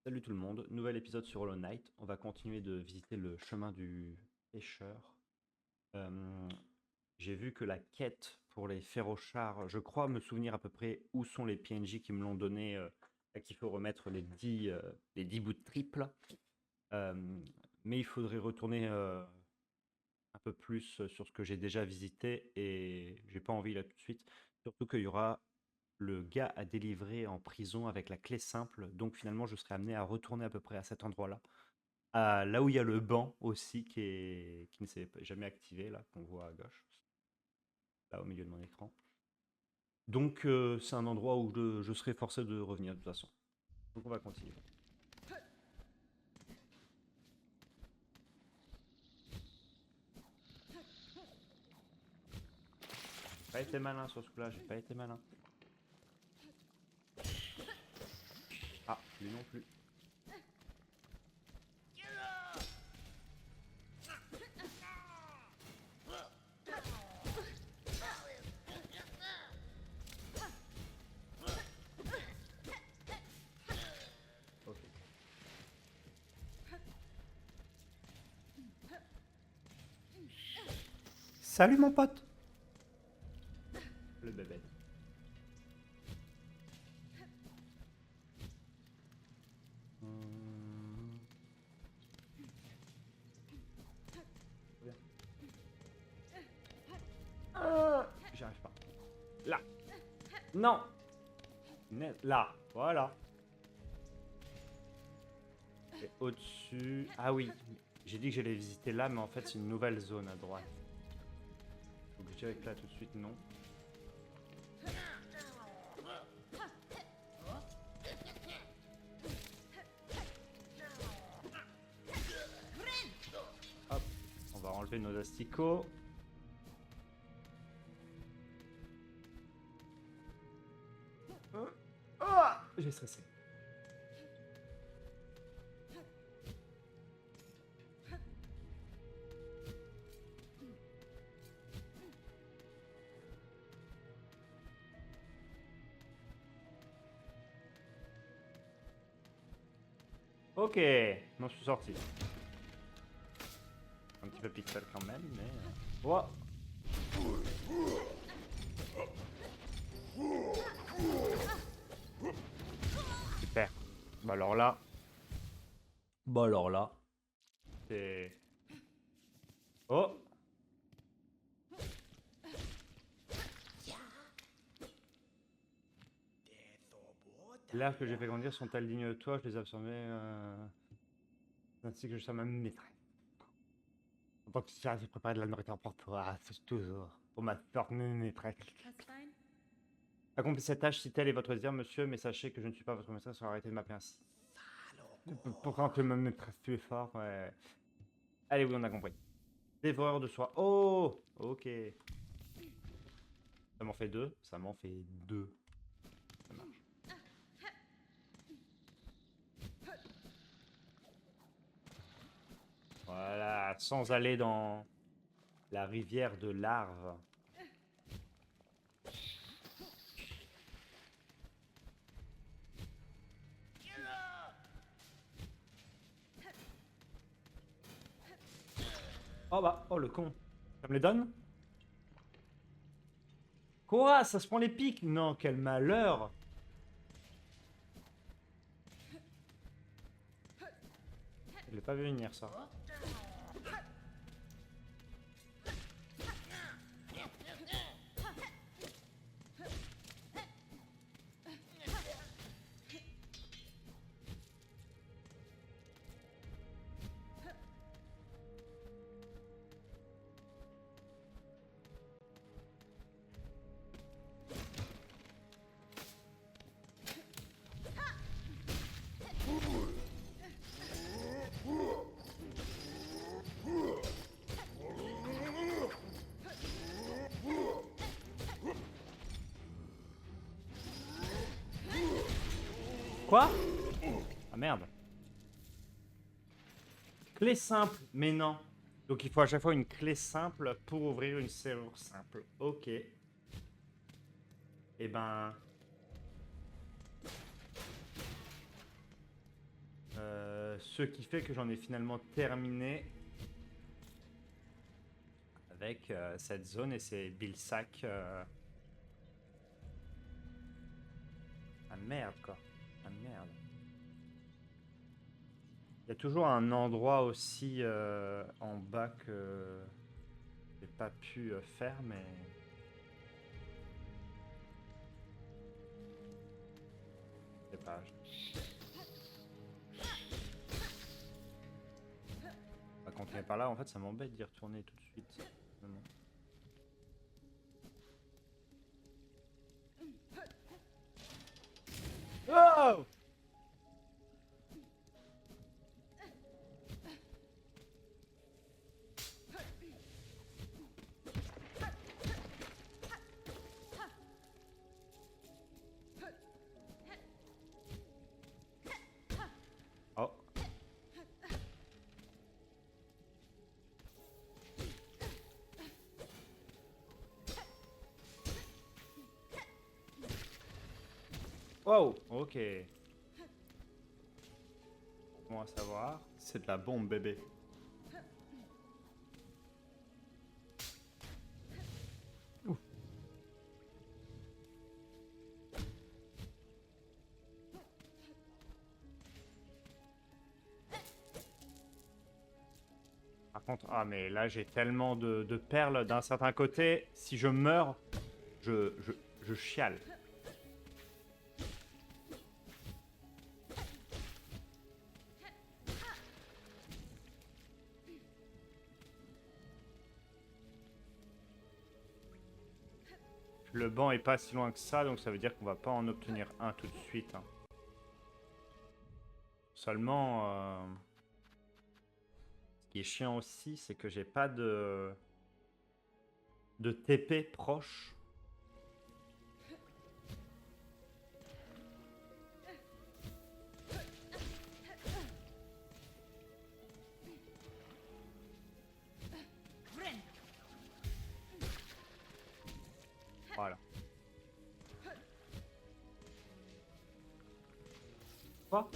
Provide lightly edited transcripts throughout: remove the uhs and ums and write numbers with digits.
Salut tout le monde, nouvel épisode sur Hollow Knight. On va continuer de visiter le chemin du pêcheur. Euh, j'ai vu que la quête pour les ferrochars, je crois me souvenir à peu près où sont les PNJ qui me l'ont donné, à qu'il faut remettre les 10 bouts de triple. Euh, mais il faudrait retourner un peu plus sur ce que j'ai déjà visité et j'ai pas envie là tout de suite. Surtout qu'il y aura le gars à délivrer en prison avec la clé simple. Donc finalement, je serai amené à retourner à peu près à cet endroit-là. Là où il y a le banc aussi qui ne s'est jamais activé, là, qu'on voit à gauche, là au milieu de mon écran. Donc c'est un endroit où je serai forcé de revenir de toute façon. Donc on va continuer. J'ai pas été malin sur ce coup-là, j'ai pas été malin. Ah, lui non plus. Ok. Salut mon pote. Le bébé. Hum, bien. J'y arrive pas. Là. Non. Là. Voilà. Et au-dessus. Ah oui. J'ai dit que j'allais visiter là, mais en fait, c'est une nouvelle zone à droite. Donc je dirais que là, tout de suite, non. Hop. On va enlever nos asticots. J'ai stressé. Ok, non, je suis sorti. Un petit peu pixel quand même, mais... Oh. Super. Bah alors là... Bah alors là... C'est... Oh. Les larves que j'ai fait grandir sont-elles dignes de toi? Je les ai absorbées... ainsi que je sois ma maîtresse. En tant que chien, j'ai préparé de la nourriture pour toi, c'est toujours pour ma forte maîtresse. Accomplissez cette tâche si tel est votre désir, monsieur, mais sachez que je ne suis pas votre maîtresse, arrêtez de m'appeler ainsi. Pourtant que ma maîtresse, tu es fort, ouais. Allez, oui, on a compris. Dévoreur de soi. Oh, ok. Ça m'en fait deux. Ça m'en fait deux. Ça marche. Voilà, sans aller dans la rivière de larves. Oh bah, oh le con. Ça me les donne? Quoi? Ça se prend les pics? Non, quel malheur! Je l'ai pas vu venir ça. Quoi? Ah merde. Clé simple, mais non. Donc il faut à chaque fois une clé simple pour ouvrir une serrure simple. Ok. Eh ben... Ce qui fait que j'en ai finalement terminé avec cette zone et ces Bilsack. Ah merde quoi. Ah merde. Il y a toujours un endroit aussi en bas que j'ai pas pu faire, mais... Je sais pas. On va continuer par là. En fait, ça m'embête d'y retourner tout de suite. Vraiment. Oh! Oh. Wow, ok. Bon à savoir. C'est de la bombe, bébé. Ouf. Par contre, ah mais là j'ai tellement de perles d'un certain côté. Si je meurs, je chiale. Le banc est pas si loin que ça, donc ça veut dire qu'on va pas en obtenir un tout de suite. Hein. Seulement, ce qui est chiant aussi, c'est que j'ai pas de TP proche. Voilà. Quoi?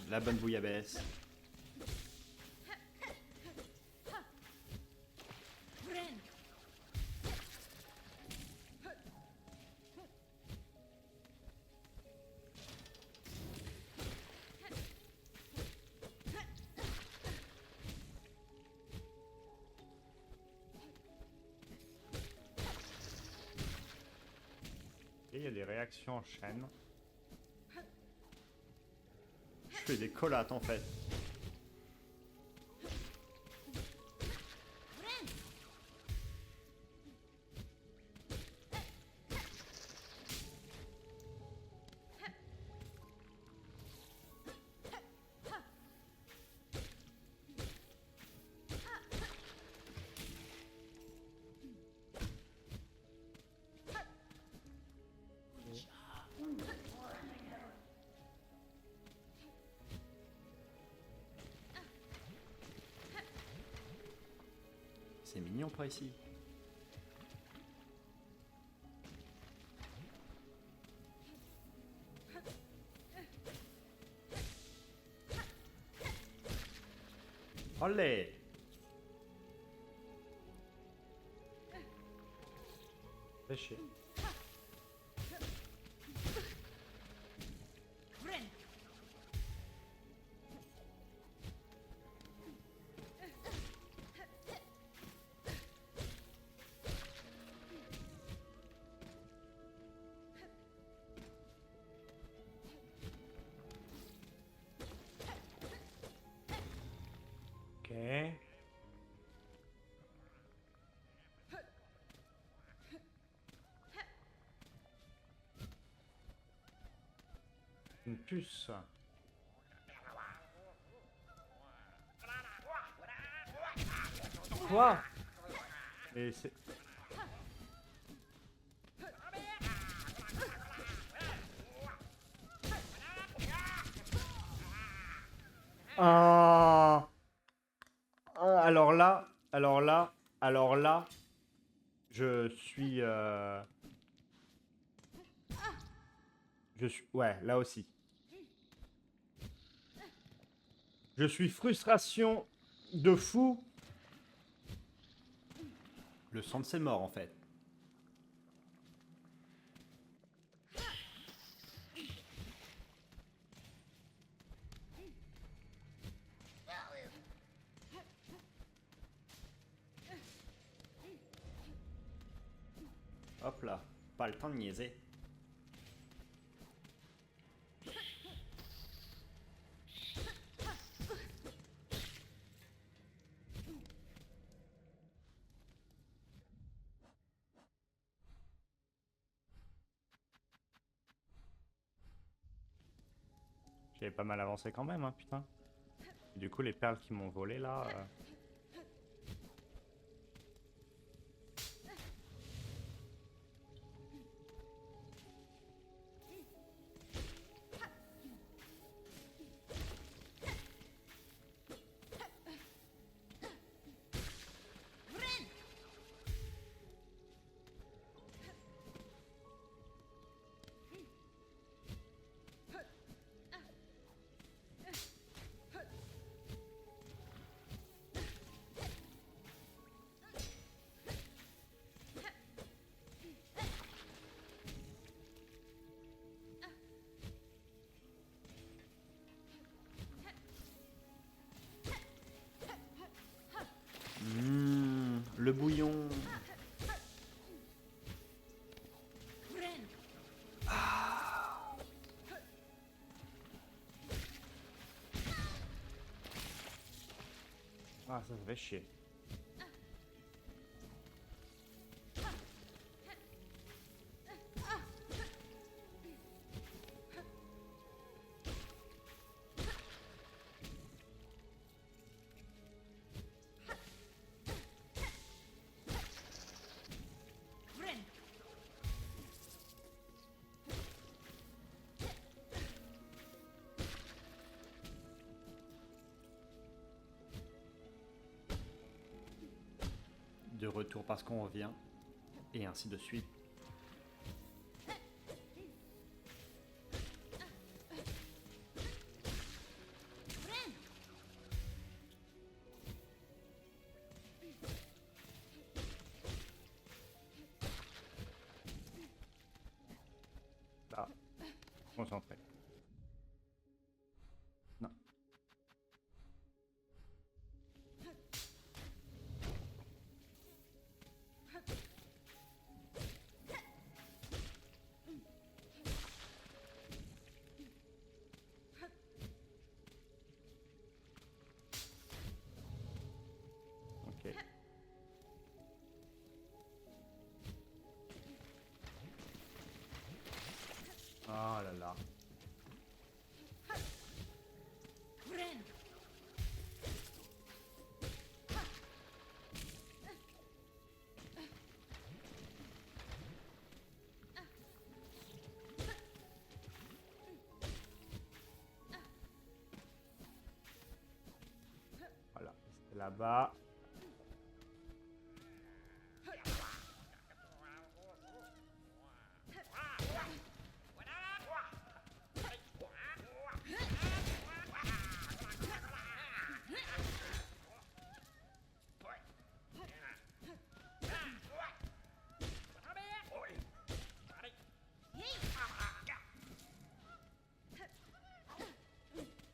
La bonne bouillabaisse. Et il y a des réactions en chaîne. Je fais des collates en fait. C'est mignon par ici. Olé! Fais chier. Ok. Une puce. Quoi? Et c'est... Ah, alors là, alors là, alors là, je suis... Ouais, là aussi. Je suis frustration de fou. Le sang de ses morts, en fait. Hop là, pas le temps de niaiser. J'avais pas mal avancé quand même, hein, putain. Et du coup, les perles qui m'ont volé là... le bouillon. Ah, ça fait chier. De retour parce qu'on revient. Et ainsi de suite. Là, concentré. Non. Ok. Oh là là. Voilà, c'était là-bas.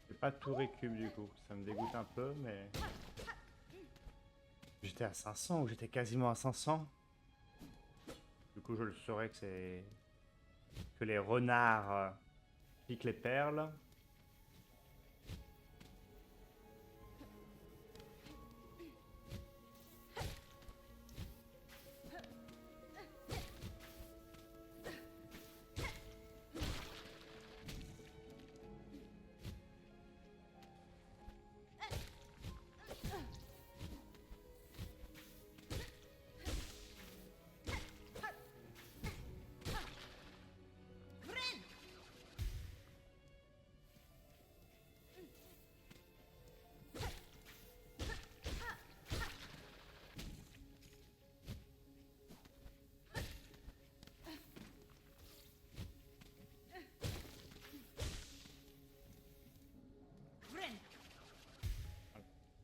J'ai pas tout récup du coup, ça me dégoûte un peu, mais... J'étais à 500 ou j'étais quasiment à 500. Du coup, je le saurais que c'est... Que les renards piquent les perles.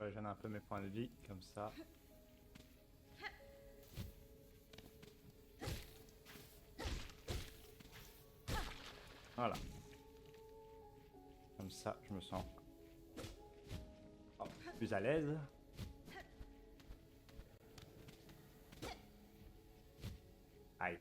Je régène un peu mes points de vie, comme ça. Voilà. Comme ça, je me sens plus à l'aise. Aïe.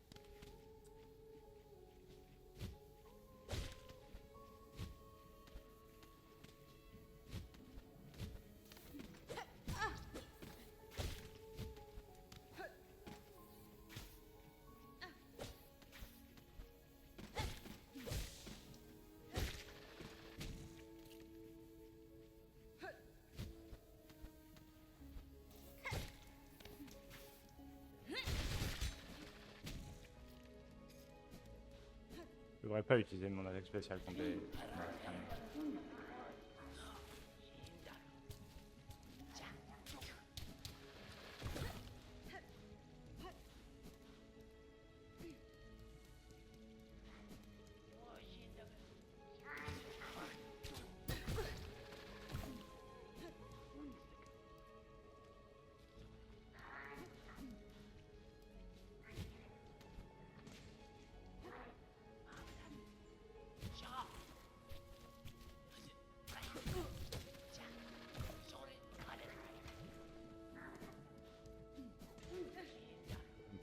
Je devrais pas utiliser mon attaque spéciale contre les...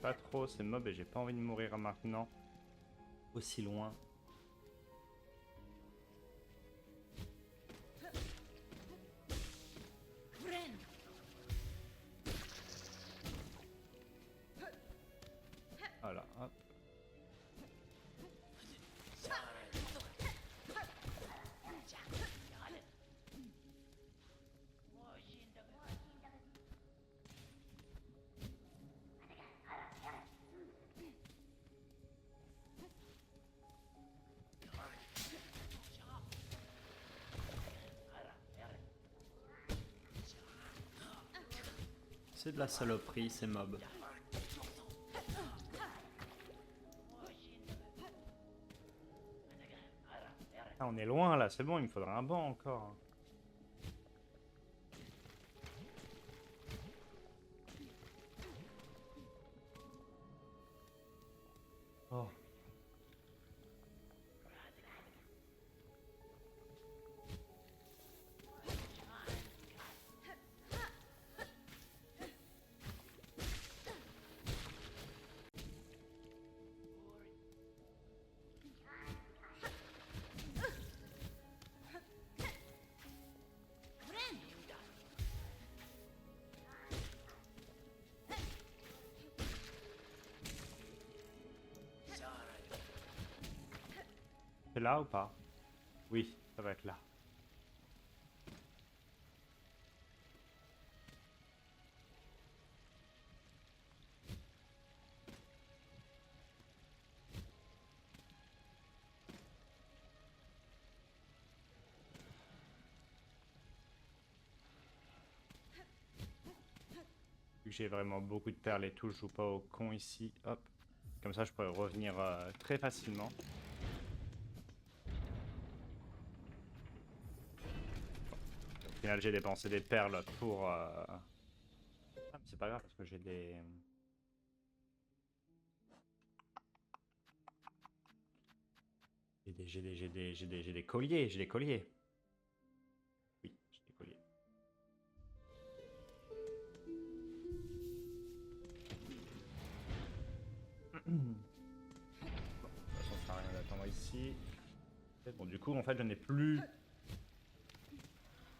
Pas trop ces mobs et j'ai pas envie de mourir maintenant. Aussi loin. Voilà, hop. C'est de la saloperie ces mobs. Ah, on est loin là, c'est bon, il me faudra un banc encore. Oh. C'est là ou pas? Oui, ça va être là. Vu que j'ai vraiment beaucoup de perles et tout, je joue pas au con ici. Hop. Comme ça, je pourrais revenir très facilement. Au final, j'ai dépensé des perles pour... Ah, mais c'est pas grave parce que j'ai des... J'ai des colliers, j'ai des colliers. Oui, j'ai des colliers. Bon, de toute façon, ça sert à rien d'attendre ici. Bon, du coup, en fait, je n'ai plus...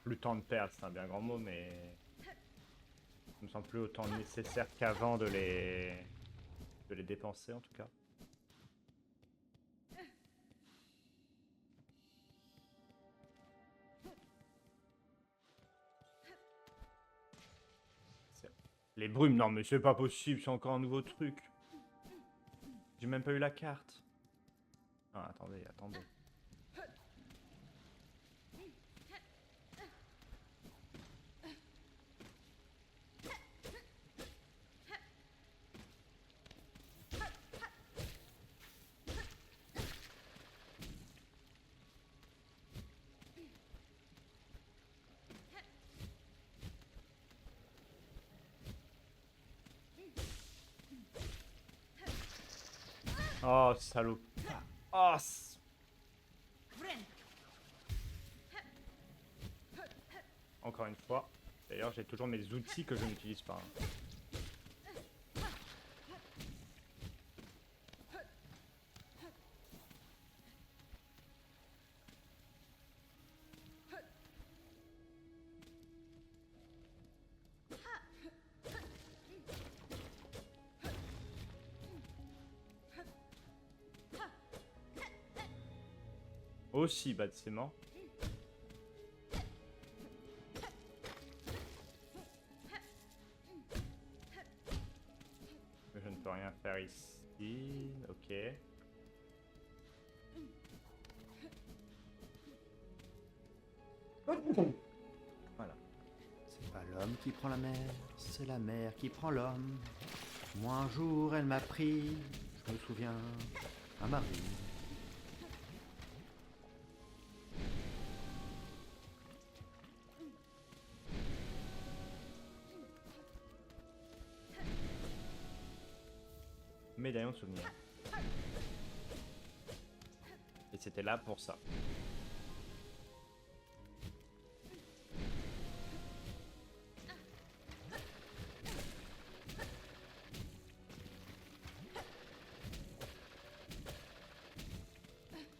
Plus tant de perles, c'est un bien grand mot, mais... Je me sens plus autant nécessaire qu'avant de les dépenser, en tout cas. Les brumes, non mais c'est pas possible, c'est encore un nouveau truc. J'ai même pas eu la carte. Ah, attendez, attendez. Oh, salaud. Oh, encore une fois. D'ailleurs, j'ai toujours mes outils que je n'utilise pas. Hein. Aussi bâtiment. Mais je ne peux rien faire ici. Ok. Voilà. C'est pas l'homme qui prend la mer, c'est la mer qui prend l'homme. Moi un jour elle m'a pris, je me souviens, à Marie. Médaillon de souvenir. Et c'était là pour ça.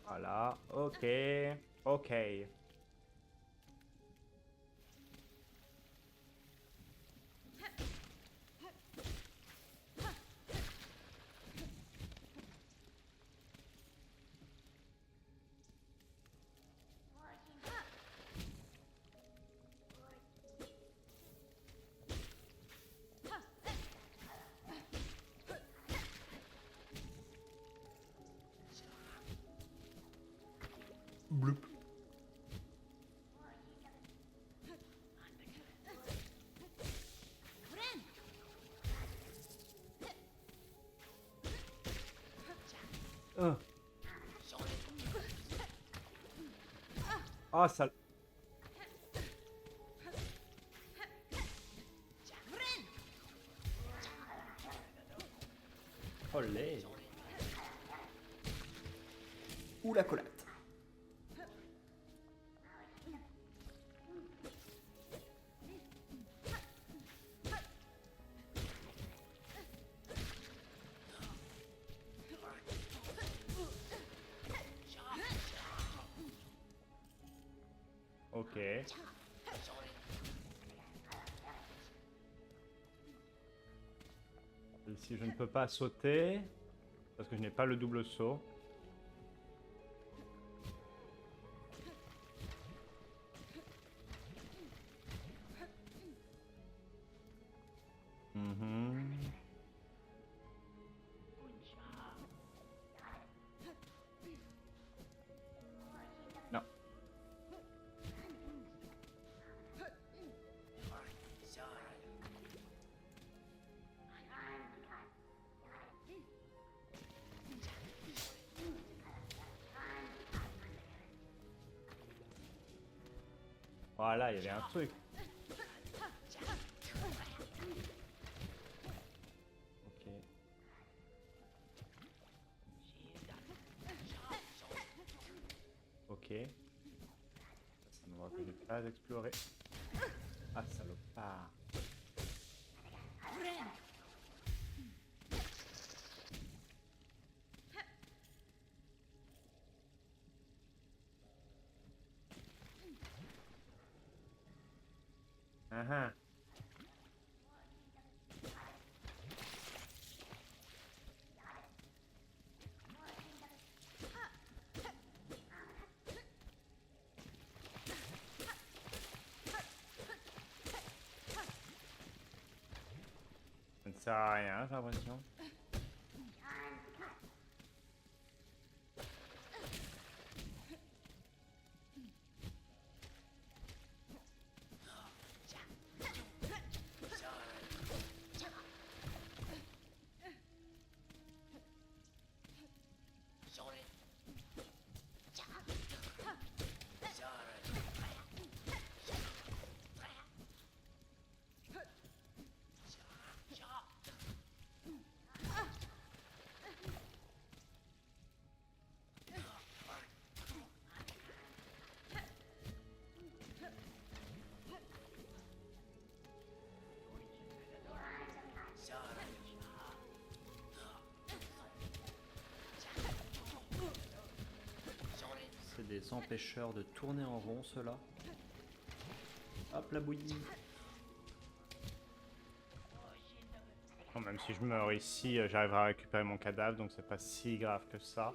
Voilà, ok, ok. Bloop. Ah, ça. Olé. Ou la collate. Ok. Ici, je ne peux pas sauter parce que je n'ai pas le double saut. Mhm. Non. Voilà, il y avait un truc. Ok. Ok. C'est un endroit que je n'ai pas exploré. Ah, salopard. Ah ah. Ça ne sert à rien, j'ai l'impression. des empêcheurs de tourner en rond, ceux-là. Hop, la bouillie. Bon, même si je meurs ici, j'arriverai à récupérer mon cadavre, donc c'est pas si grave que ça.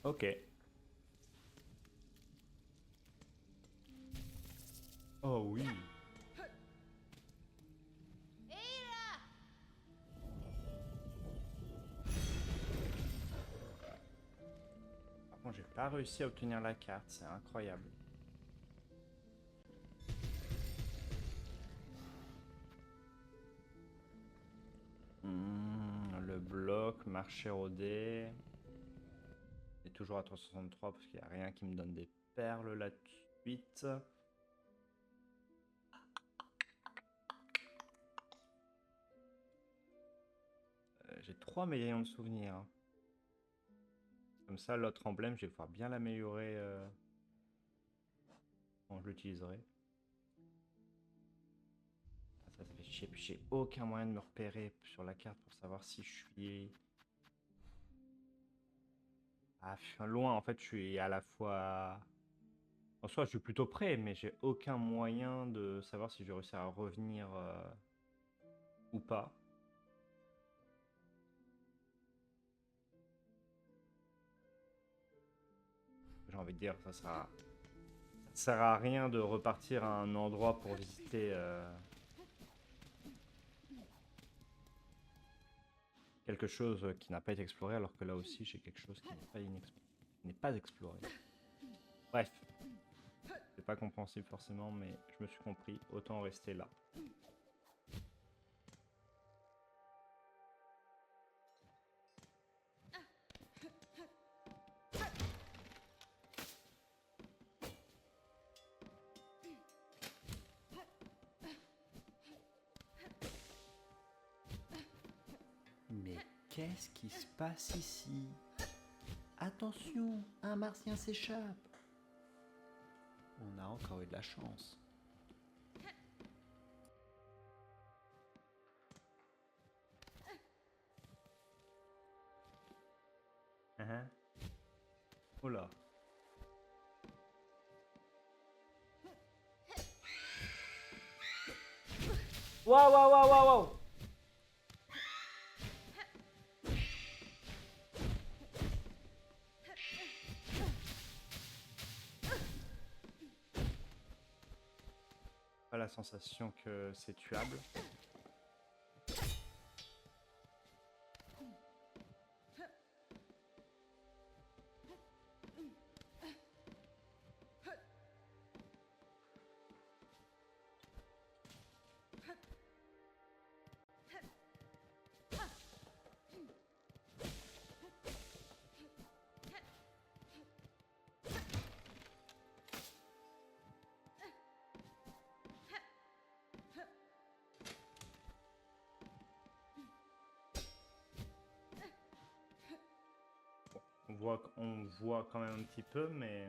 Ok. Oh oui. Par contre, j'ai pas réussi à obtenir la carte, c'est incroyable. Le bloc, marché rodé. Et toujours à 363 parce qu'il n'y a rien qui me donne des perles là tout de suite. J'ai 3 médaillons de souvenirs. Hein. Comme ça, l'autre emblème, je vais pouvoir bien l'améliorer quand je l'utiliserai. Ça fait chier, puis j'ai aucun moyen de me repérer sur la carte pour savoir si je suis... Ah, loin, en fait, je suis à la fois... En soi, je suis plutôt près, mais j'ai aucun moyen de savoir si je vais réussir à revenir ou pas. J'ai envie de dire, ça sert à rien de repartir à un endroit pour visiter quelque chose qui n'a pas été exploré, alors que là aussi j'ai quelque chose qui n'est pas exploré. Bref, c'est pas compréhensible forcément, mais je me suis compris, autant rester là. Mais qu'est-ce qui se passe ici? Attention, un martien s'échappe. On a encore eu de la chance. Oh là. Waouh, waouh, waouh, waouh, waouh. Pas la sensation que c'est tuable. On voit quand même un petit peu, mais...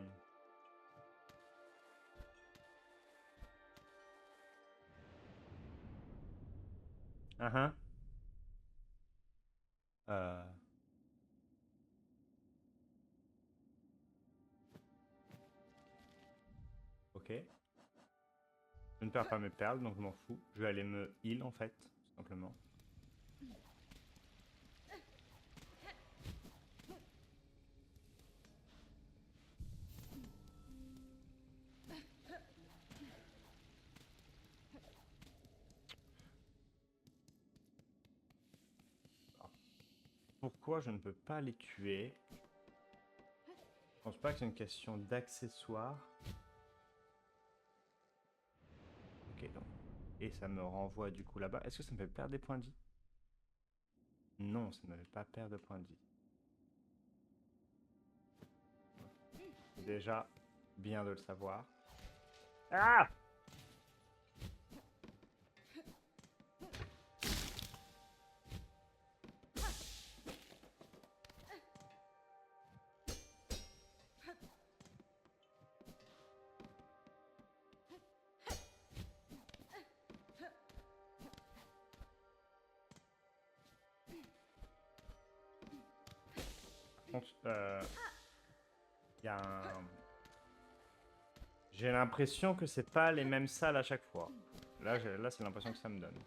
Ok. Je ne perds pas mes perles, donc je m'en fous. Je vais aller me heal en fait, tout simplement. Alors, pourquoi je ne peux pas les tuer? Je pense pas que c'est une question d'accessoires. Ok, donc. Et ça me renvoie du coup là-bas. Est-ce que ça me fait perdre des points de vie? Non, ça ne me fait pas perdre de points de vie. C'est déjà bien de le savoir. Ah! contre, y a un... J'ai l'impression que c'est pas les mêmes salles à chaque fois. Là, c'est l'impression que ça me donne.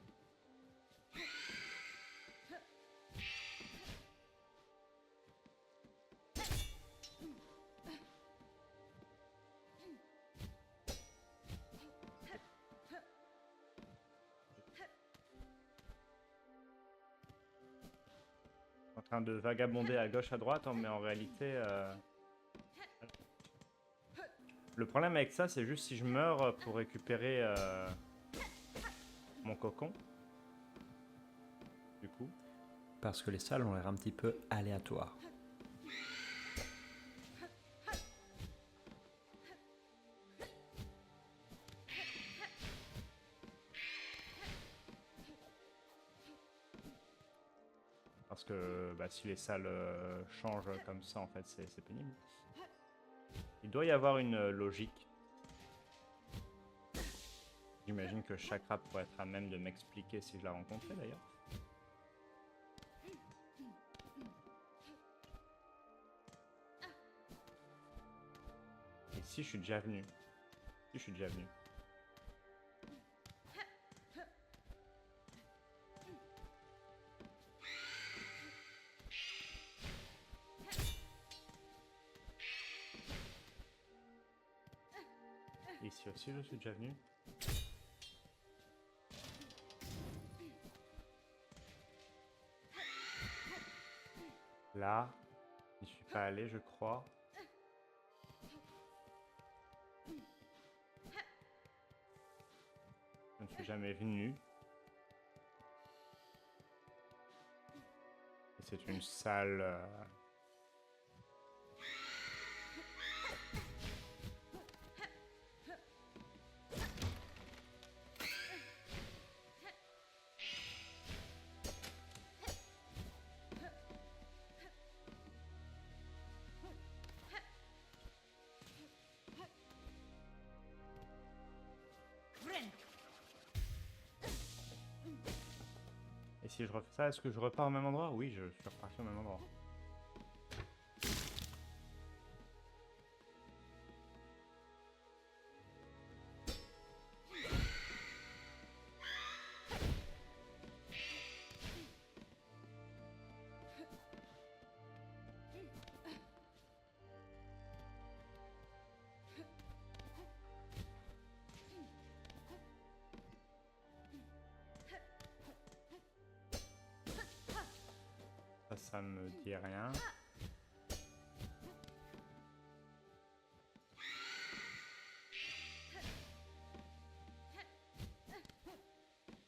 En train de vagabonder à gauche à droite, hein, mais en réalité... Le problème avec ça, c'est juste si je meurs pour récupérer mon cocon. Du coup. Parce que les salles ont l'air un petit peu aléatoires. Parce que bah, si les salles changent comme ça, en fait, c'est pénible. Il doit y avoir une logique. J'imagine que Chakra pourrait être à même de m'expliquer si je la rencontrais d'ailleurs. Et si je suis déjà venu. Si je suis déjà venu. Ici aussi, je suis déjà venu. Là, je n'y suis pas allé, je crois. Je ne suis jamais venu. Et c'est une salle... Et si je refais ça, est-ce que je repars au même endroit? Oui, je suis reparti au même endroit. Ça me dit rien.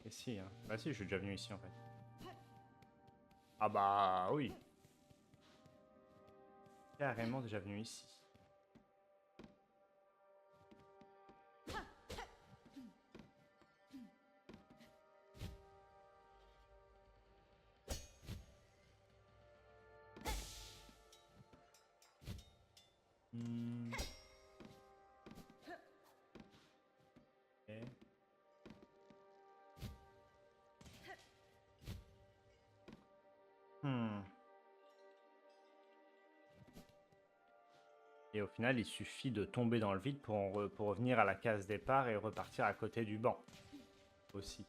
Et si, hein. Bah si, je suis déjà venu ici en fait. Ah bah oui. Carrément déjà venu ici. Hmm. Okay. Et au final, il suffit de tomber dans le vide pour revenir à la case départ et repartir à côté du banc. Aussi.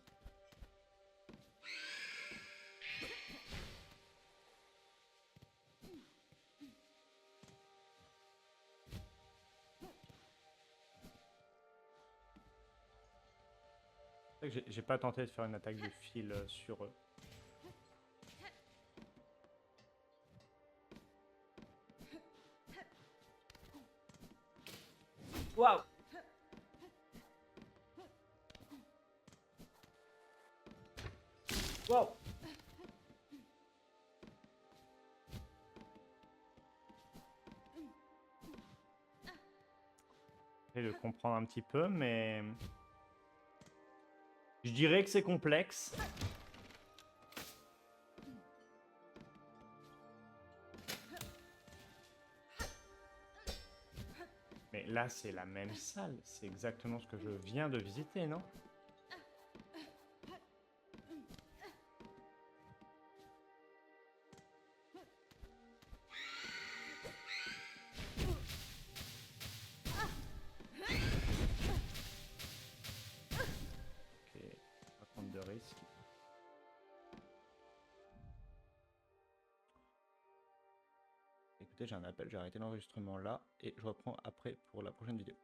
C'est vrai que j'ai pas tenté de faire une attaque de fil sur eux. Waouh! Waouh! J'essaie de comprendre un petit peu, mais... Je dirais que c'est complexe. Mais là, c'est la même salle. C'est exactement ce que je viens de visiter, non? j'ai un appel, j'ai arrêté l'enregistrement là et je reprends après pour la prochaine vidéo.